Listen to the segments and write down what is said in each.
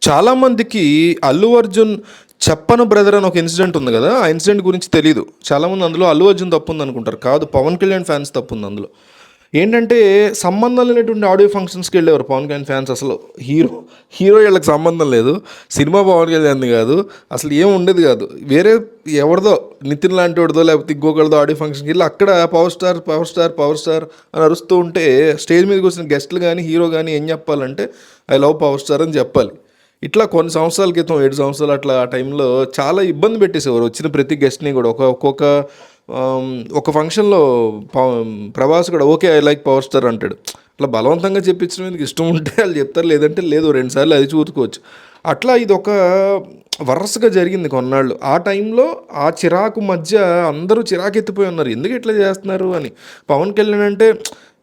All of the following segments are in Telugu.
చాలామందికి అల్లు అర్జున్ 'చెప్పను బ్రదర్' అని ఒక ఇన్సిడెంట్ ఉంది కదా! ఆ ఇన్సిడెంట్ గురించి తెలీదు. చాలామంది అందులో అల్లు అర్జున్ తప్పుందనుకుంటారు. కాదు, పవన్ కళ్యాణ్ ఫ్యాన్స్ తప్పుంది అందులో. ఏంటంటే సంబంధం లేనటువంటి ఆడియో ఫంక్షన్స్‌కి వెళ్ళేవారు పవన్ కళ్యాణ్ ఫ్యాన్స్ అసలు. హీరో హీరో ఈళ్ళకి సంబంధం లేదు. సినిమా పవన్ కళ్యాణ్‌ది కాదు. అసలు ఏం ఉండేది కాదు. వేరే ఎవరిదో నితిన్ లాంటోడిదో లేకపోతే ఇంకొకరిదో ఆడియో ఫంక్షన్‌కి వెళ్ళి అక్కడ power star, power star, power star అని అరుస్తూ ఉంటే స్టేజ్ మీదకి వచ్చిన గెస్టులు కానీ, హీరో కానీ ఏం చెప్పాలంటే ఐ లవ్ పవర్ స్టార్ అని చెప్పాలి. ఇట్లా కొన్ని సంవత్సరాల క్రితం 7 సంవత్సరాలు అట్లా ఆ టైంలో చాలా ఇబ్బంది పెట్టేసేవారు వచ్చిన ప్రతి గెస్ట్ని కూడా. ఒక ఫంక్షన్లో ప్రభాస్ కూడా okay I like power star అంటాడు. అట్లా బలవంతంగా చెప్పించడం ఎందుకు, ఇష్టం ఉంటే వాళ్ళు చెప్తారు, లేదంటే లేదు, 2 సార్లు అది చూసుకోవచ్చు. అట్లా ఇది ఒక వరసగా జరిగింది కొన్నాళ్ళు. ఆ టైంలో ఆ చిరాకు మధ్య అందరూ చిరాకెత్తిపోయి ఉన్నారు, ఎందుకు ఇట్లా చేస్తున్నారు అని. పవన్ కళ్యాణ్ అంటే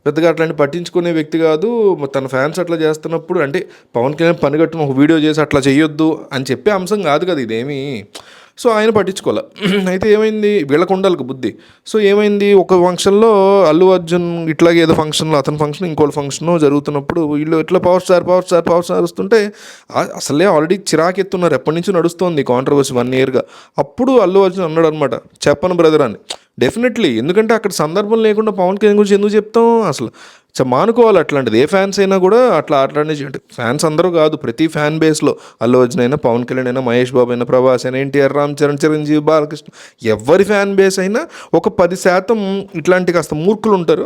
పెద్దగా అట్లాంటి పట్టించుకునే వ్యక్తి కాదు. తన ఫ్యాన్స్ అట్లా చేస్తున్నప్పుడు అంటే పవన్ కళ్యాణ్ పనిగట్టున ఒక వీడియో చేసి అట్లా చేయొద్దు అని చెప్పే అంశం కాదు కదా ఇదేమీ. సో ఆయన పట్టించుకోలే. అయితే ఏమైంది, వీళ్ళకు ఉండాలి బుద్ధి. సో ఏమైంది, ఒక ఫంక్షన్లో అల్లు అర్జున్ ఇట్లాగే ఏదో ఫంక్షన్లో అతని ఫంక్షన్ ఇంకోటి ఫంక్షన్ జరుగుతున్నప్పుడు వీళ్ళు ఇట్లా power star power star power star వస్తుంటే అసలే ఆల్రెడీ చిరాకెత్తున్నారు, ఎప్పటి నుంచి నడుస్తుంది కాంట్రవర్సీ 1 ఇయర్గా. అప్పుడు అల్లు అర్జున్ అన్నాడు అనమాట, చెప్పను బ్రదర్ అని. డెఫినెట్లీ, ఎందుకంటే అక్కడ సందర్భం లేకుండా పవన్ కళ్యాణ్ గురించి ఎందుకు చెప్తాం అసలు. మానుకోవాలి అట్లాంటిది. ఏ ఫ్యాన్స్ అయినా కూడా అట్లాంటి ఫ్యాన్స్ అందరూ కాదు, ప్రతి ఫ్యాన్ బేస్లో అల్లు అర్జున్ అయినా, పవన్ కళ్యాణ్ అయినా, మహేష్ బాబు అయినా, ప్రభాస్ అయినా, ఎన్టీఆర్, రామ్ చరణ్, చిరంజీవి, బాలకృష్ణ, ఎవరి ఫ్యాన్ బేస్ అయినా ఒక 10% ఇట్లాంటి కాస్త మూర్ఖులు ఉంటారు.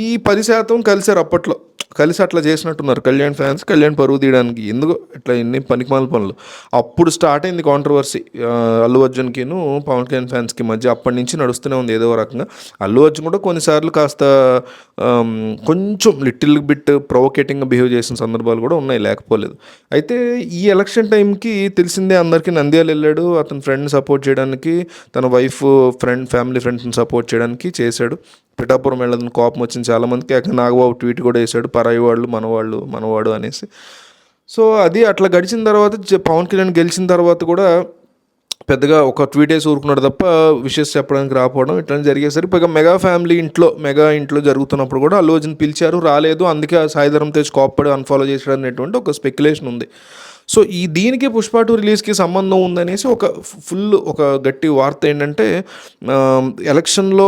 ఈ 10% కలిసారు అప్పట్లో, కలిసి అట్లా చేసినట్టున్నారు కళ్యాణ్ ఫ్యాన్స్, కళ్యాణ్ పరువు తీయడానికి. ఎందుకు ఇట్లా ఎన్ని పనికిమాల పనులు. అప్పుడు స్టార్ట్ అయింది కాంట్రవర్సీ అల్లు అర్జున్కిను పవన్ కళ్యాణ్ ఫ్యాన్స్కి మధ్య. అప్పటి నుంచి నడుస్తూనే ఉంది ఏదో రకంగా. అల్లు అర్జున్ కూడా కొన్నిసార్లు కాస్త కొంచెం లిటిల్ బిట్ ప్రొవోకేటింగ్గా బిహేవ్ చేసిన సందర్భాలు కూడా ఉన్నాయి, లేకపోలేదు. అయితే ఈ ఎలక్షన్ టైంకి తెలిసిందే అందరికీ, నంద్యాల వెళ్ళాడు అతని ఫ్రెండ్ని సపోర్ట్ చేయడానికి, తన వైఫ్ ఫ్యామిలీ ఫ్రెండ్స్ని సపోర్ట్ చేయడానికి చేశాడు. పిఠాపురం వెళ్ళదని కోపం వచ్చింది చాలామందికి. నాగబాబు ట్వీట్ కూడా వేశాడు, పరాయి వాళ్ళు మనవాడు అనేసి. సో అది అట్లా గడిచిన తర్వాత పవన్ కళ్యాణ్ గెలిచిన తర్వాత కూడా పెద్దగా ఒక ట్వీట్ వేసి ఊరుకున్నాడు తప్ప విషెస్ చెప్పడానికి రాకపోవడం ఇట్లా జరిగేసరికి పైగా మెగా ఇంట్లో జరుగుతున్నప్పుడు కూడా అల్లు అర్జున్ పిలిచారు, రాలేదు. అందుకే సాయిధరం తేజ్ కోప్పడి అన్ఫాలో చేసాడు అనేటువంటి ఒక స్పెక్యులేషన్ ఉంది. సో దీనికి పుష్ప 2 రిలీజ్కి సంబంధం ఉందనేసి ఒక గట్టి వార్త ఏంటంటే, ఎలక్షన్లో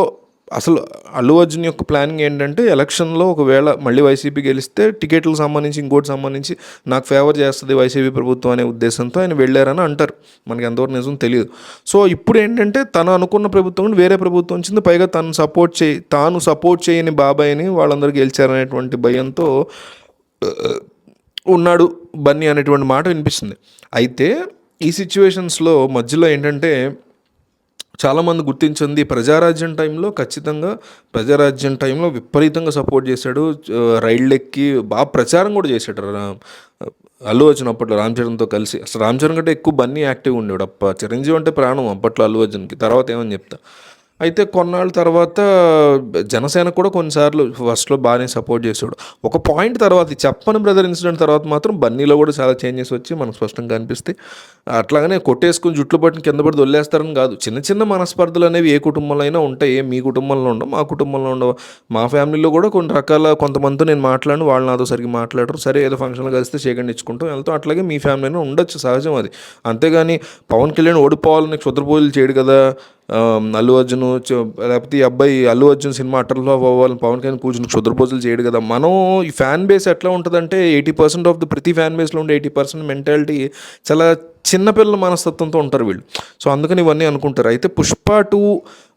అసలు అల్లు అర్జున్ యొక్క ప్లానింగ్ ఏంటంటే, ఎలక్షన్లో ఒకవేళ మళ్ళీ వైసీపీ గెలిస్తే టికెట్లకు సంబంధించి ఇంకోటి సంబంధించి నాకు ఫేవర్ చేస్తుంది వైసీపీ ప్రభుత్వం అనే ఉద్దేశంతో ఆయన వెళ్ళారని అంటారు. మనకి ఎంతవరకు నిజం తెలియదు. సో ఇప్పుడు ఏంటంటే, తను అనుకున్న ప్రభుత్వం వేరే ప్రభుత్వం వచ్చింది, పైగా తాను సపోర్ట్ చేయని బాబాయ్ని వాళ్ళందరూ గెలిచారనేటువంటి భయంతో ఉన్నాడు బన్నీ అనేటువంటి మాట వినిపిస్తుంది. అయితే ఈ సిచ్యువేషన్స్లో మధ్యలో ఏంటంటే, చాలామంది గుర్తించింది ప్రజారాజ్యం టైంలో విపరీతంగా సపోర్ట్ చేశాడు. రైళ్ళెక్కి బాగా ప్రచారం కూడా చేశాడు అల్లు అర్జున్ అప్పట్లో రామ్ చరణ్తో కలిసి. అసలు రామ్ చరణ్ కంటే ఎక్కువ బన్నీ యాక్టివ్గా ఉండేవాడు. చిరంజీవి అంటే ప్రాణం అప్పట్లో అల్లు అర్జున్కి, తర్వాత ఏమని చెప్తా. అయితే కొన్నాళ్ళ తర్వాత జనసేన కూడా కొన్నిసార్లు ఫస్ట్లో బాగానే సపోర్ట్ చేసాడు. ఒక పాయింట్ తర్వాత చెప్పని బ్రదర్ ఇన్సిడెంట్ తర్వాత మాత్రం బన్నీలో కూడా చాలా చేంజెస్ వచ్చి మనకు స్పష్టంగా కనిపిస్తాయి. అట్లాగనే కొట్టేసుకుని జుట్లు పట్టుని కింద పడి వదిలేస్తారని కాదు, చిన్న చిన్న మనస్పర్ధలు అనేవి ఏ కుటుంబంలో అయినా ఉంటాయి. మీ కుటుంబంలో ఉండవు, మా కుటుంబంలో ఉండవు. మా ఫ్యామిలీలో కూడా కొన్ని రకాల కొంతమందితో నేను మాట్లాడిన వాళ్ళు నాతో సరిగ్గా మాట్లాడరు. సరే ఏదో ఫంక్షన్లో కలిస్తే షేకండ్ ఇచ్చుకుంటాం వెళ్తాం. అట్లాగే మీ ఫ్యామిలీలో ఉండొచ్చు, సహజం అది. అంతేగాని పవన్ కళ్యాణ్ ఓడిపోవాలని క్షుద్ర పూజలు చేయడు కదా అల్లు అర్జున్. లేకపోతే ఈ అబ్బాయి అల్లు అర్జున్ సినిమా అట్టర్లో అవ్వాలని పవన్ కళ్యాణ్ కూర్చుని క్షుద్ర పూజలు చేయడు కదా. మనం ఈ ఫ్యాన్ బేస్ ఎట్లా ఉంటుందంటే, 80% ఆఫ్ ద ప్రతి ఫ్యాన్ బేస్లో ఉండే 80% మెంటాలిటీ చాలా చిన్నపిల్లల మనస్తత్వంతో ఉంటారు వీళ్ళు. సో అందుకని ఇవన్నీ అనుకుంటారు. అయితే పుష్ప 2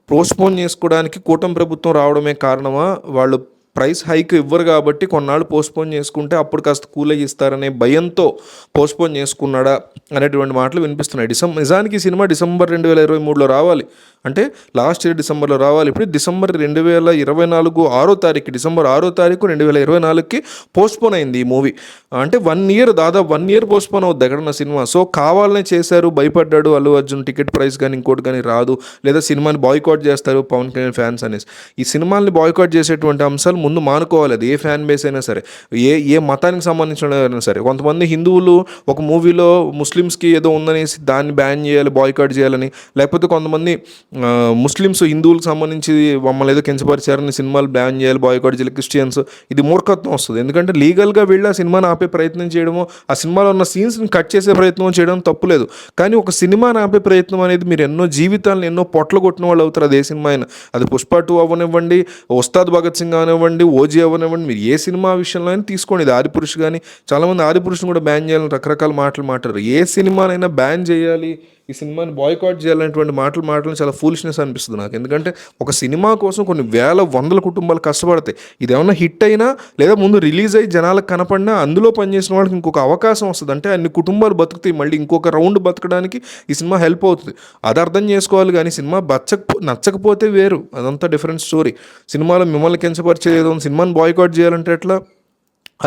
పోస్ట్పోన్ చేసుకోవడానికి కూటమి ప్రభుత్వం రావడమే కారణమా, వాళ్ళు ప్రైస్ హైక్ ఇవ్వరు కాబట్టి కొన్నాళ్ళు పోస్ట్పోన్ చేసుకుంటే అప్పుడు కాస్త కూల్ అయ్యి ఇస్తారనే భయంతో పోస్ట్పోన్ చేసుకున్నాడా అనేటువంటి మాటలు వినిపిస్తున్నాయి. నిజానికి ఈ సినిమా డిసెంబర్ 2023లో రావాలి, అంటే లాస్ట్ ఇయర్ డిసెంబర్లో రావాలి. ఇప్పుడు డిసెంబర్ 2024 6వ తారీఖు, డిసెంబర్ 6వ తారీఖు 2024కి పోస్ట్పోన్ అయింది ఈ మూవీ. అంటే 1 ఇయర్, దాదాపు 1 ఇయర్ పోస్ట్పోన్ అవుద్ది ఎక్కడన్నా సినిమా. సో కావాలనే చేశారు, భయపడ్డాడు అల్లు అర్జున్, టికెట్ ప్రైస్ కానీ ఇంకోటి కానీ రాదు, లేదా సినిమాని బాయ్కాట్ చేస్తారు పవన్ కళ్యాణ్ ఫ్యాన్స్ అనేసి. ఈ సినిమాని బాయ్కాట్ చేసేటువంటి అంశాలు చేయాలి, ముందు మానుకోవాలి. అది ఏ ఫ్యాన్ బేస్ అయినా సరే, ఏ మతానికి సంబంధించిన సరే. కొంతమంది హిందువులు ఒక మూవీలో ముస్లిమ్స్కి ఏదో ఉందనేసి దాన్ని బ్యాన్ చేయాలి, బాయ్కాట్ చేయాలని, లేకపోతే కొంతమంది ముస్లిమ్స్ హిందువులకు సంబంధించి మమ్మల్ని ఏదో కించపరిచారని సినిమాలు బ్యాన్ చేయాలి, బాయ్కాట్ చేయాలి, క్రిస్టియన్స్. ఇది మూర్ఖత్వం వస్తుంది. ఎందుకంటే లీగల్గా వెళ్ళి ఆ సినిమాని ఆపే ప్రయత్నం చేయడమో, ఆ సినిమాలో ఉన్న సీన్స్ని కట్ చేసే ప్రయత్నం చేయడం తప్పులేదు. కానీ ఒక సినిమాని ఆపే ప్రయత్నం అనేది, మీరు ఎన్నో జీవితాలను ఎన్నో పొట్లు కొట్టిన వాళ్ళు అవుతారు. అది ఏ సినిమా అయినా, అది పుష్ప 2 అవ్వనివ్వండి, ఉస్తాద్ భగత్ సింగ్ అవనివ్వండి, ఓజీ అవ్వనివ్వండి, మీరు ఏ సినిమా విషయంలో అయినా తీసుకోండి. ఇది ఆదిపురుష్ కానీ, చాలామంది ఆదిపురుషుని కూడా బ్యాన్ చేయాలని రకరకాల మాటలు మాట్లాడారు. ఏ సినిమానైనా బ్యాన్ చేయాలి, ఈ సినిమాని బాయ్కాట్ చేయాలనేటువంటి మాటలు చాలా ఫూలిష్నెస్ అనిపిస్తుంది నాకు. ఎందుకంటే ఒక సినిమా కోసం కొన్ని వేల వందల కుటుంబాలు కష్టపడతాయి. ఇది ఏమన్నా హిట్ అయినా లేదా ముందు రిలీజ్ అయ్యి జనాలకు కనపడినా అందులో పనిచేసిన వాళ్ళకి ఇంకొక అవకాశం వస్తుంది. అంటే అన్ని కుటుంబాలు బతుకుతాయి, మళ్ళీ ఇంకొక రౌండ్ బతకడానికి ఈ సినిమా హెల్ప్ అవుతుంది. అది అర్థం చేసుకోవాలి. కానీ సినిమా నచ్చకపోతే వేరు, అదంతా డిఫరెంట్ స్టోరీ. సినిమాలో మిమ్మల్ని కించపరిచేది ఏదో సినిమాని బాయ్కాట్ చేయాలంటే ఎట్లా,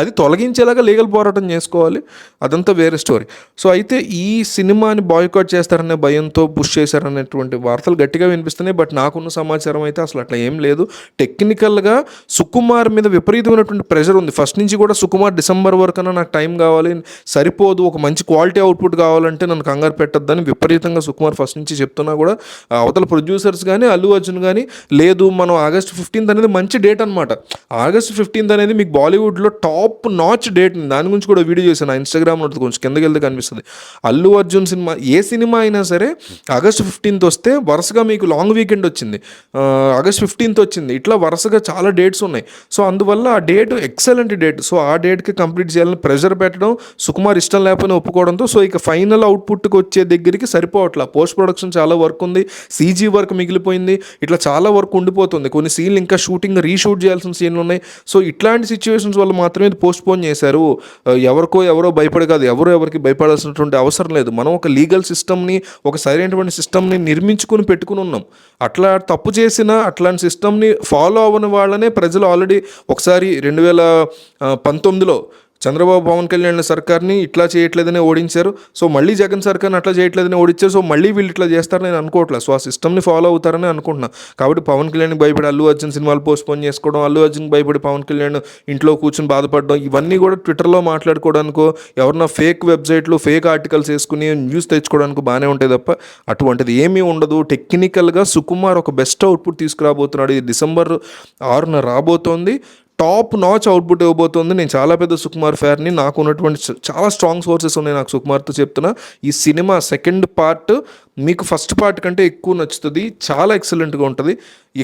అది తొలగించేలాగా లీగల్ పోరాటం చేసుకోవాలి, అదంతా వేరే స్టోరీ. సో అయితే ఈ సినిమాని బాయ్కాట్ చేస్తారనే భయంతో పుష్ చేశారనేటువంటి వార్తలు గట్టిగా వినిపిస్తున్నాయి. బట్ నాకున్న సమాచారం అయితే అసలు అట్లా ఏం లేదు. టెక్నికల్గా సుకుమార్ మీద విపరీతమైనటువంటి ప్రెషర్ ఉంది ఫస్ట్ నుంచి కూడా. సుకుమార్ డిసెంబర్ వరకన్నా నాకు టైం కావాలి, సరిపోదు, ఒక మంచి క్వాలిటీ అవుట్పుట్ కావాలంటే నన్ను కంగారు పెట్టద్దని విపరీతంగా సుకుమార్ ఫస్ట్ నుంచి చెప్తున్నా కూడా, అవతల ప్రొడ్యూసర్స్ కానీ అల్లు అర్జున్ కానీ, లేదు మనం August 15th అనేది మంచి డేట్ అనమాట. August 15th అనేది మీకు బాలీవుడ్లో టాప్ నాచ్ డేట్. దాని గురించి కూడా వీడియో చేశాను నా ఇన్స్టాగ్రామ్లో, కొంచెం కిందకి వెళ్తే కనిపిస్తుంది. అల్లు అర్జున్ సినిమా, ఏ సినిమా అయినా సరే August 15th వస్తే వరుసగా మీకు లాంగ్ వీకెండ్ వచ్చింది, August 15th వచ్చింది, ఇట్లా వరుసగా చాలా డేట్స్ ఉన్నాయి. సో అందువల్ల ఆ డేట్ ఎక్సలెంట్ డేట్. సో ఆ డేట్కి కంప్లీట్ చేయాలని ప్రెషర్ పెట్టడం, సుకుమార్ ఇష్టం లేకపోయినా ఒప్పుకోవడంతో, సో ఇక ఫైనల్ అవుట్పుట్కి వచ్చే దగ్గరికి సరిపోవట్లా. పోస్ట్ ప్రొడక్షన్ చాలా వర్క్ ఉంది, CG వర్క్ మిగిలిపోయింది, ఇట్లా చాలా వర్క్ ఉండిపోతుంది. కొన్ని సీన్లు ఇంకా షూటింగ్ రీషూట్ చేయాల్సిన సీన్లు ఉన్నాయి. సో ఇట్లాంటి సిచ్యువేషన్స్ వల్ల మాత్రమే పోస్ట్పోన్ చేశారు. ఎవరో భయపడి కాదు, ఎవరికి భయపడాల్సినటువంటి అవసరం లేదు. మనం ఒక లీగల్ సిస్టమ్ని, ఒక సరైనటువంటి సిస్టమ్ని నిర్మించుకుని పెట్టుకుని ఉన్నాం. అట్లా తప్పు చేసిన అట్లాంటి సిస్టమ్ని ఫాలో అవ్వని వాళ్ళనే ప్రజలు ఆల్రెడీ ఒకసారి 2019లో చంద్రబాబు పవన్ కళ్యాణ్ సర్కార్ని ఇట్లా చేయట్లేదని ఓడించారు. సో మళ్ళీ జగన్ సర్కార్ని అట్లా చేయట్లేదని ఓడించారు. సో మళ్ళీ వీళ్ళు ఇట్లా చేస్తారని నేను అనుకోవట్లేదు. సో ఆ సిస్టమ్ని ఫాలో అవుతారని అనుకుంటున్నా. కాబట్టి పవన్ కళ్యాణ్కి భయపడి అల్లు అర్జున్ సినిమాలు పోస్ట్పోన్ చేసుకోవడం, అల్లు అర్జున్కి భయపడి పవన్ కళ్యాణ్ ఇంట్లో కూర్చొని బాధపడడం, ఇవన్నీ కూడా ట్విట్టర్లో మాట్లాడుకోవడానికో, ఎవరన్నా ఫేక్ వెబ్సైట్లు ఫేక్ ఆర్టికల్స్ వేసుకుని న్యూస్ తెచ్చుకోవడానికి బాగానే ఉంటాయి తప్ప అటువంటిది ఏమీ ఉండదు. టెక్నికల్గా సుకుమార్ ఒక బెస్ట్ అవుట్పుట్ తీసుకురాబోతున్నాడు. ఇది December 6న రాబోతోంది. టాప్ నాచ్ అవుట్పుట్ ఇవ్వబోతుంది. నేను చాలా పెద్ద సుకుమార్ ఫ్యాన్ని, నాకు ఉన్నటువంటి చాలా స్ట్రాంగ్ సోర్సెస్ ఉన్నాయి నాకు సుకుమార్తో చెప్తున్నా. ఈ సినిమా సెకండ్ పార్ట్ మీకు ఫస్ట్ పార్ట్ కంటే ఎక్కువ నచ్చుతుంది, చాలా ఎక్సలెంట్గా ఉంటుంది.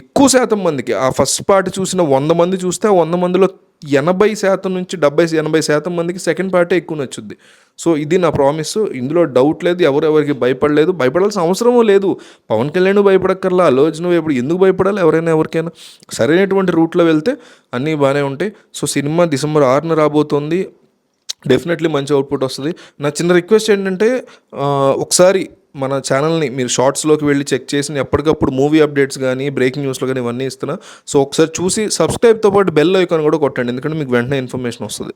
ఎక్కువ శాతం మందికి ఆ ఫస్ట్ పార్ట్ చూసిన 100 మంది చూస్తే ఆ 100 మందిలో 80% నుంచి 70-80% మందికి సెకండ్ పార్టే ఎక్కువ నచ్చుద్ది. సో ఇది నా ప్రామిస్, ఇందులో డౌట్ లేదు. ఎవరికి భయపడలేదు, భయపడాల్సిన అవసరమూ లేదు. పవన్ కళ్యాణ్ భయపడక్కర్లా, అల్లు అర్జున్ ఎందుకు భయపడాలి? ఎవరికైనా సరైనటువంటి రూట్లో వెళ్తే అన్నీ బాగానే ఉంటాయి. సో సినిమా December 6న రాబోతోంది. డెఫినెట్లీ మంచి అవుట్పుట్ వస్తుంది. నా చిన్న రిక్వెస్ట్ ఏంటంటే, ఒకసారి మన ఛానల్ని మీరు షార్ట్స్లోకి వెళ్ళి చెక్ చేసి ఎప్పటికప్పుడు మూవీ అప్డేట్స్ కానీ, బ్రేకింగ్ న్యూస్లో కానీ ఇవన్నీ ఇస్తున్నా. సో ఒకసారి చూసి సబ్స్క్రైబ్తో పాటు బెల్ ఐకాన్ కూడా కొట్టండి, ఎందుకంటే మీకు వెంటనే ఇన్ఫర్మేషన్ వస్తుంది.